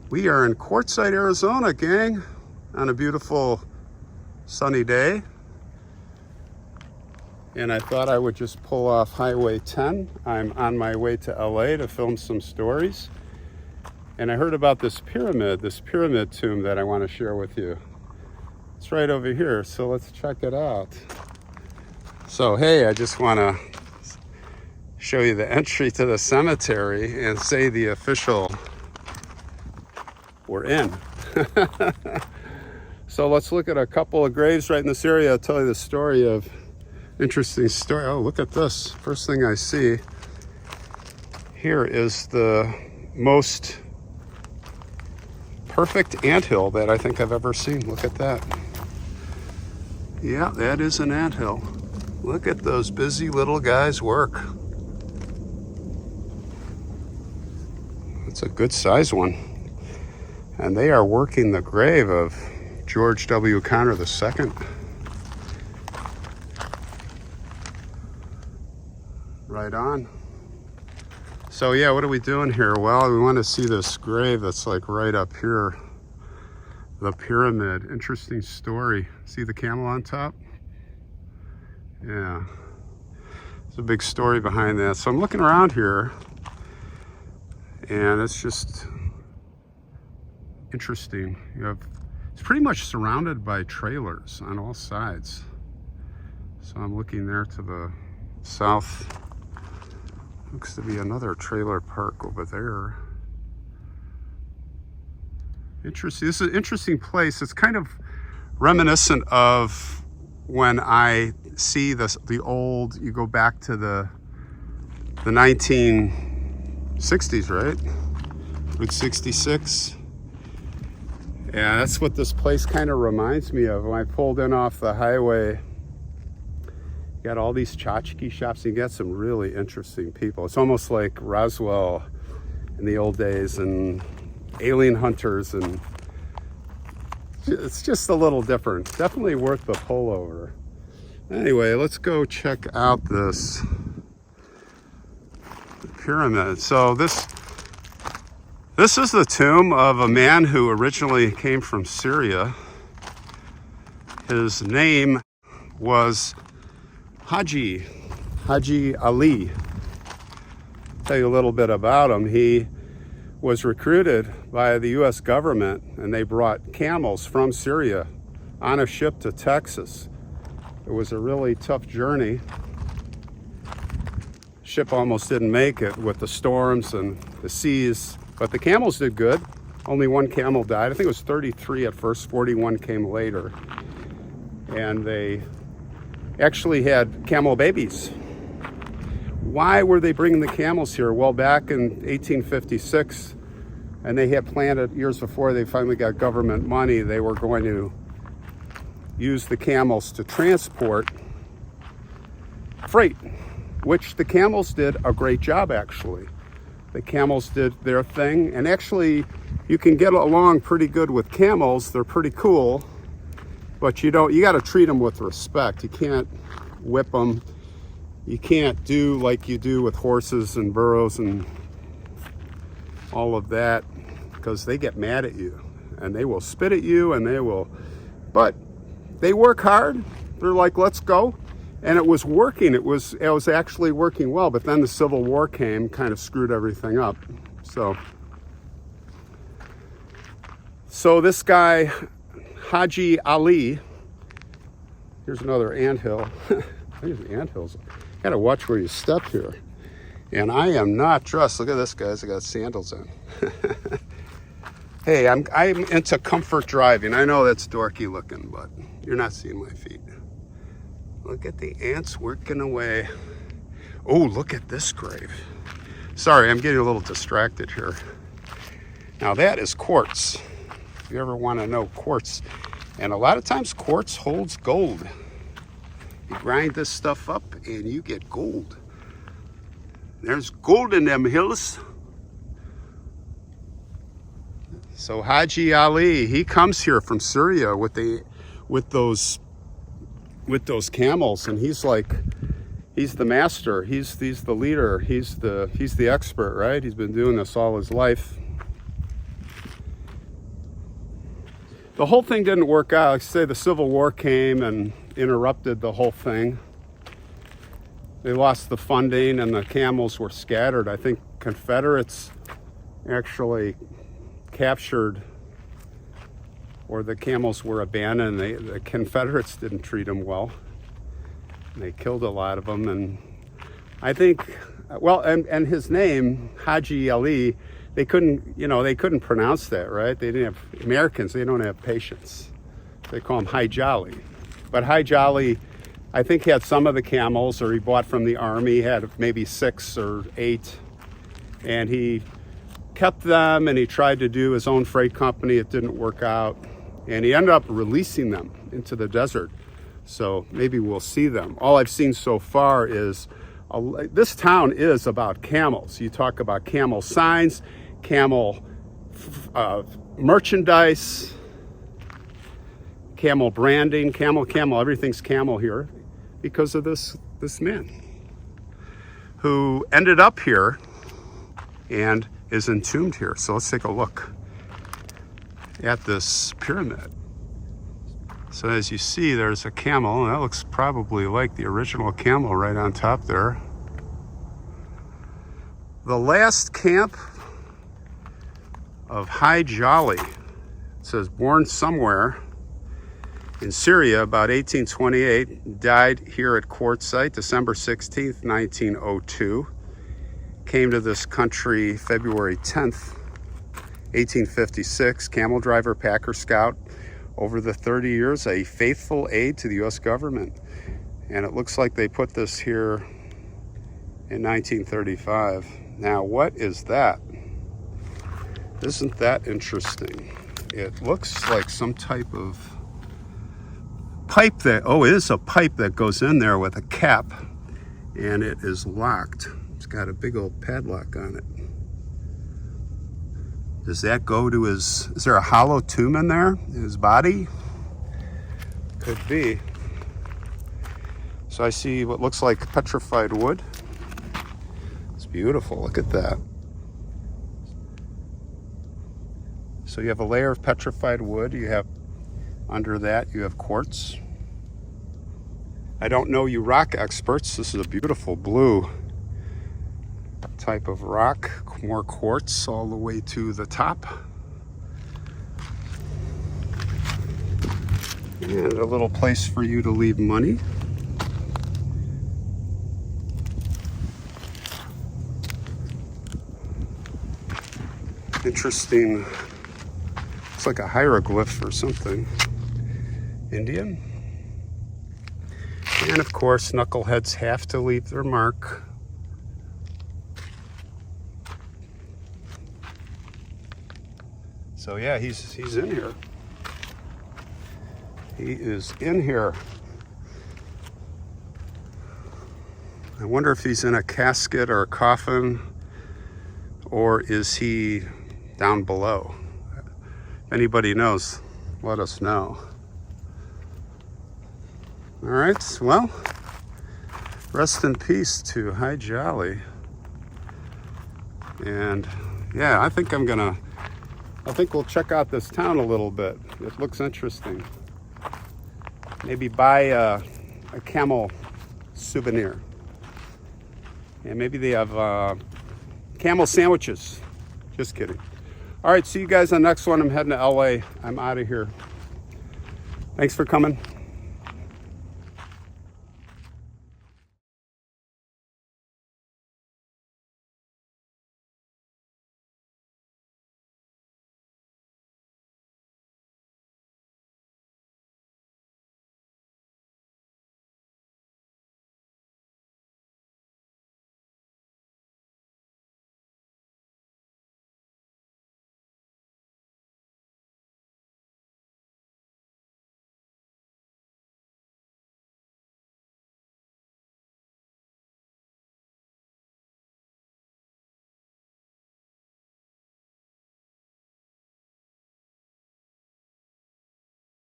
We are in Quartzsite, Arizona, gang, on a beautiful sunny day. And I thought I would just pull off Highway 10. I'm on my way to LA to film some stories. And I heard about this pyramid tomb that I want to share with you. It's right over here, so let's check it out. So, hey, I just want to show you the entry to the cemetery and say the official we're in. So let's look at a couple of graves right in this area. I'll tell you the story of interesting story. Oh, look at this. First thing I see here is the most perfect anthill that I think I've ever seen. Look at that. Yeah, that is an anthill. Look at those busy little guys work. It's a good size one. And they are working the grave of George W. Connor II. Right on. So yeah, what are we doing here? Well, we want to see this grave that's like right up here. The pyramid. Interesting story. See the camel on top? Yeah. There's a big story behind that. So I'm looking around here, and it's just interesting. It's pretty much surrounded by trailers on all sides. So I'm looking there to the south. Looks to be another trailer park over there. Interesting. This is an interesting place. It's kind of reminiscent of when I see the old, you go back to the 1960s, right? Route 66. Yeah, that's what this place kind of reminds me of. When I pulled in off the highway, you got all these tchotchke shops, and you got some really interesting people. It's almost like Roswell in the old days and alien hunters, and it's just a little different. Definitely worth the pullover. Anyway, let's go check out this pyramid. So this is the tomb of a man who originally came from Syria. His name was Haji Ali. I'll tell you a little bit about him. He was recruited by the US government, and they brought camels from Syria on a ship to Texas. It was a really tough journey. Ship almost didn't make it with the storms and the seas. But the camels did good. Only one camel died. I think it was 33 at first, 41 came later. And they actually had camel babies. Why were they bringing the camels here? Well, back in 1856, and they had planned it years before they finally got government money, they were going to use the camels to transport freight, which the camels did a great job, actually. The camels did their thing, and actually you can get along pretty good with camels. They're pretty cool, but you got to treat them with respect. You can't whip them. You can't do like you do with horses and burros and all of that, because they get mad at you and they will spit at you, and but they work hard. They're like, let's go. And it was working. It was actually working well. But then the Civil War came, kind of screwed everything up. So this guy, Haji Ali, here's another anthill. These anthills. Gotta watch where you step here. And I am not dressed. Look at this, guys. I got sandals on. Hey, I'm into comfort driving. I know that's dorky looking, but you're not seeing my feet. Look at the ants working away. Oh, look at this grave. Sorry, I'm getting a little distracted here. Now that is quartz. If you ever want to know quartz. And a lot of times quartz holds gold. You grind this stuff up and you get gold. There's gold in them hills. So Haji Ali, he comes here from Syria with those camels, and he's the master, he's the leader, he's the expert, right? He's been doing this all his life. the whole thing didn't work out. Like I say, the Civil War came and interrupted the whole thing. They lost the funding and the camels were scattered. I think Confederates actually captured, or the camels were abandoned. The Confederates didn't treat them well. They killed a lot of them. And I think, well, and his name, Haji Ali, they couldn't pronounce that, right? They didn't have, Americans, they don't have patience. They call him Hijali. But Hijali, I think, had some of the camels, or he bought from the army. He had maybe 6 or 8. And he kept them, and he tried to do his own freight company. It didn't work out. And he ended up releasing them into the desert. So maybe we'll see them. All I've seen so far is, this town is about camels. You talk about camel signs, camel merchandise, camel branding, camel, everything's camel here because of this man who ended up here and is entombed here. So let's take a look at this pyramid. So as you see, there's a camel, and that looks probably like the original camel right on top there. The last camp of Hijali, it says born somewhere in Syria about 1828, died here at Quartzsite, December 16th, 1902. Came to this country February 10th, 1856, camel driver, packer, scout. Over the 30 years, a faithful aide to the U.S. government. And it looks like they put this here in 1935. Now, what is that? Isn't that interesting? It looks like some type of pipe that, oh, it is a pipe that goes in there with a cap, and it is locked. It's got a big old padlock on it. Does that go to his, is there a hollow tomb in there, in his body? Could be. So I see what looks like petrified wood. It's beautiful, look at that. So you have a layer of petrified wood, you have, under that you have quartz. I don't know you rock experts, this is a beautiful blue type of rock, more quartz all the way to the top. And a little place for you to leave money. Interesting, looks like a hieroglyph or something. Indian. And of course, knuckleheads have to leave their mark. So yeah, he's in here. He is in here. I wonder if he's in a casket or a coffin, or is he down below? If anybody knows, let us know. All right, well, rest in peace to Hijali. And yeah, I think we'll check out this town a little bit. It looks interesting. Maybe buy a camel souvenir. And maybe they have camel sandwiches. Just kidding. All right, see you guys on the next one. I'm heading to LA. I'm out of here. Thanks for coming.